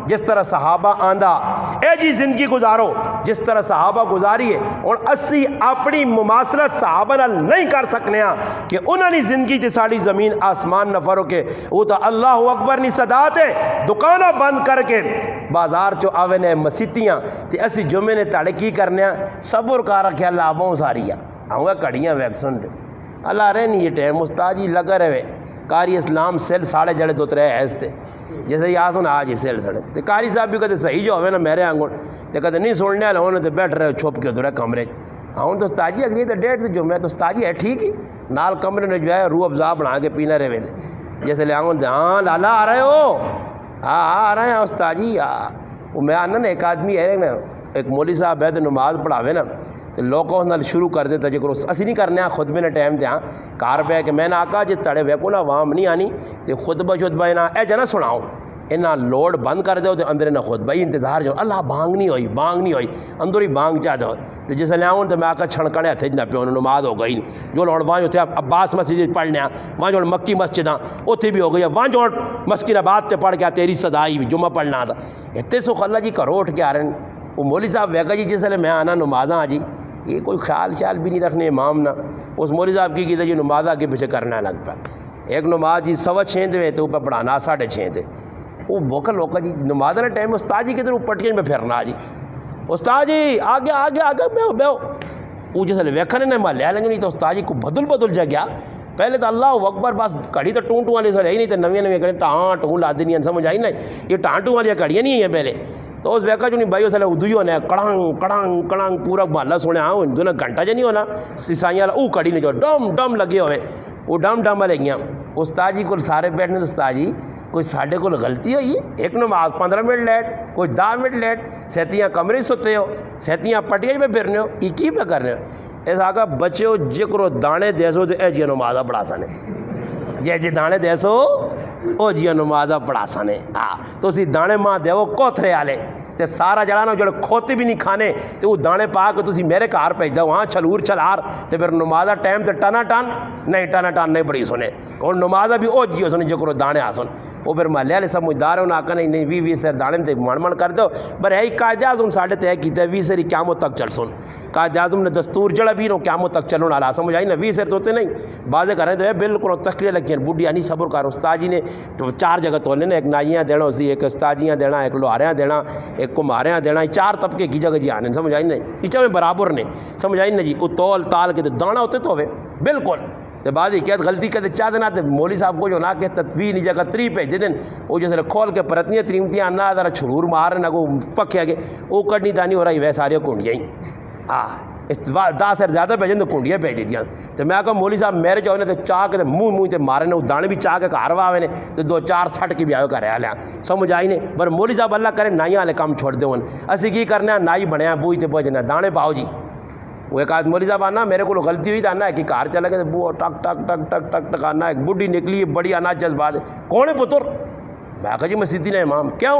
جس طرح صحابہ آندہ اے جی زندگی گزارو جس طرح صحابہ گزاری ہے، اور اسی اپنی مماثلت صحابہ نال نہیں کر سکنے ہاں کہ انہوں نے زندگی تے ساڑی زمین آسمان نہ فرو کے وہ تو اللہ اکبر نہیں صدات ہے دکانہ بند کر کے بازار چو آوے نے مسیتیاں تے اسی جمعے نے تاڑے کی کرنے ہاں صبر کا رکھے اللہ آبوں ساری آؤں گا کڑیاں ویکسن دے اللہ رہے نہیں یہ ٹیم استاد جی لگا رہے قاری اسلام سیل ساڑھے جڑے دو ترے ایستے جیسے یہ آسن آج ہی سیل سڑے تے قاری صاحب بھی کہتے صحیح جو ہوئے نا میرے آنگون تے کہتے نہیں سننے والے ہونے تے بیٹھ رہے چھپ کے دورے کمرے ہوں تو استاد جی اگلی تے ڈیٹ تے جو میں تو استاد جی ہے ٹھیک ہی نال کمرے نے جو ہے روح افزا بنا کے پینا رہے ویلے جیسے لے آنگون ہاں لالا آ رہے ہو ہاں آ رہے ہیں استاد جی وہ میں آنا نا ایک آدمی ہے نا ایک مولوی صاحب ہے تو نماز پڑھاوے نا تو لوگوں نال شروع کر دیتا جے کرو اسی نہیں کرنے ہاں خطبے نے ٹائم دیا کار پہ کہ میں نے آقا جی تڑے ویکو نا وام نہیں آنی تو خطبہ شطبہ اے جنا سناؤ انہاں لوڈ بند کر دو تو اندر نہ خطبہ ہی انتظار جو اللہ بانگ نہیں ہوئی اندر ہی بانگ چاہ دو تو جسے لے آؤں تو میں آقا چھڑکنے ہتھے نہ پیوں نماز ہو گئی جو لوڑ وہاں جو تھے عباس مسجد پڑھنے ہاں وہاں جو مکی مسجد ہاں اتھے بھی ہو گئی وہاں جو مسکین آباد تے پڑھ کے تیری صدائی جمعہ پڑھنا تھا اتنے سو خلا جی کرو اٹھ کے آ رہے ہیں وہ مولوی صاحب ویکا جی جس لئے میں آنا نمازاں جی یہ کوئی خیال شیال بھی نہیں رکھنے امام نہ اس مولوی صاحب کی جی نماز آگے پیچھے کرنا لگ پا ایک نماز جی 6:15 دے تو اوپر پڑھانا 6:30 دے وہ بوکل لوکا جی نماز نے ٹائم استاد جی کدھر پٹکیں میں پھرنا جی استاد جی آگے بیو وہ جس لئے ویکھنے نے میں لے لیں گے نہیں تو استاد جی کو بدل جا گیا پہلے تو اللہ اکبر بس کڑی تو ٹوں والے سر ہے ہی نہیں تو نویں کریں ٹوں لا دینی سمجھ آئی نا یہ ٹوں والی کڑیاں نہیں ہیں پہلے تو اس ویکا جو نہیں بھائی اسے ادو ہی ہونا ہے کڑانگ پورا محلہ سنے ہاں جو نا گھنٹہ جو نہیں ہونا سیسائیاں وہ کڑی نہیں جو ڈم لگے ہوئے وہ ڈم لے گیا استاد جی کو سارے بیٹھنے تو استاد جی کوئی ساڑھے کو غلطی ہوئی ایک نماز 15 منٹ لیٹ کوئی 10 منٹ لیٹ سہتیاں کمرے سوتے ہو سہتیاں پٹیاں ہی پہ پھرنے ہو یہ کی پہ کرنے ہو ایسا آگا بچے ہو جکرو دانے دیسو تو اے جی نمازہ پڑھا سانے یہ جی دانے دیسو او جی نمازہ پڑھا سانے تو اسی دانے ماں دے وہ کوتھرے آلے تے سارا جڑانا جڑے کھوتے بھی نہیں کھانے تے وہ دانے پا کے تسی میرے کار پہ دو وہاں چھلار تے پھر نمازہ ٹائم تے ٹانا ٹان نہیں پڑھی سنے اور نمازہ بھی او جی سنے جکرو دانے آسن وہ پھر محلے والے سمجھدار ہونا آکا نہیں 20 سر دانے تے من کر دو پر ہے قائد اعظم ساڑھے تے کیتے 20 سری قیامت تک چل سن قائد اعظم نے دستور جڑا بھی نو قیامت تک چلون والا سمجھ آئی نا 20 سر تو ہوتے نہیں بازے کر رہے تو ہے بالکل تقریر لگی ہیں بوڑھی نہیں صبر کر استاد جی نے 4 جگہ تولنے نا ایک نائیاں دینا اسی ایک استاجیاں دینا ایک لوہاریاں دینا ایک کماریاں دینا 4 طبقے کی جگہ جی آنے سمجھ آئی نہیں پیچھے میں برابر نے سمجھ آئی نا جی وہ تول تال کے دانا ہوتے تو ہوئے بالکل تو بعد ہی کہتے غلطی کہتے چاہ دینا تو مولوی صاحب کو جو نہ کہ تطبیح نہیں جگہ 3 پہ دے دیں وہ جیسے کھول کے پرتنیاں تریمتیاں نہ ذرا چھرور مار نہ کو پکے آگے وہ کڑنی دانی ہو رہی ویسے سارے کنڈیاں ہی 10 سے زیادہ بھیجیں تو کنڈیاں بھیج دیتی ہیں تو میں کہا مولوی صاحب میرے جو ہے تو چاہ کے منہ تے مارے نے دانے بھی چاہ کے کاروا ہوئے نے تو 2-4 سٹ کی بھی آئے کر رہے ہیں سمجھ آئی نے پر مولوی صاحب اللہ کرے نائیاں والے کام چھوڑ دے اسی کی کرنے نائی بنیا بوئی تے پہنچنا دانے پاؤ جی وہ ایک آدھ مولوی صاحب آنا میرے کو غلطی ہوئی تھا آنا ہے کہ کار چلا گیا بو ٹک آنا ایک بڈھی نکلی بڑی اناج جذبات کون ہے پتر میں کہا جی مسیدی نے امام کیوں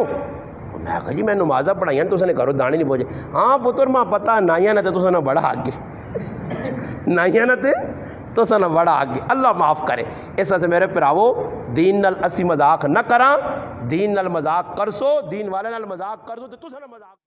میں کہا جی میں نمازہ پڑھائیاں تو اس نے کرو دانے نہیں پہنچے ہاں پتر ماں پتہ نائیاں نہ تے تو سنا بڑا آگے نائیاں نہ تے تو سنا بڑا آگے اللہ معاف کرے اس سے میرے پراؤ دین نال اسی مذاق نہ کراں دین نال مذاق کرسو دین والے نال مذاق کر دو تو سنا مذاق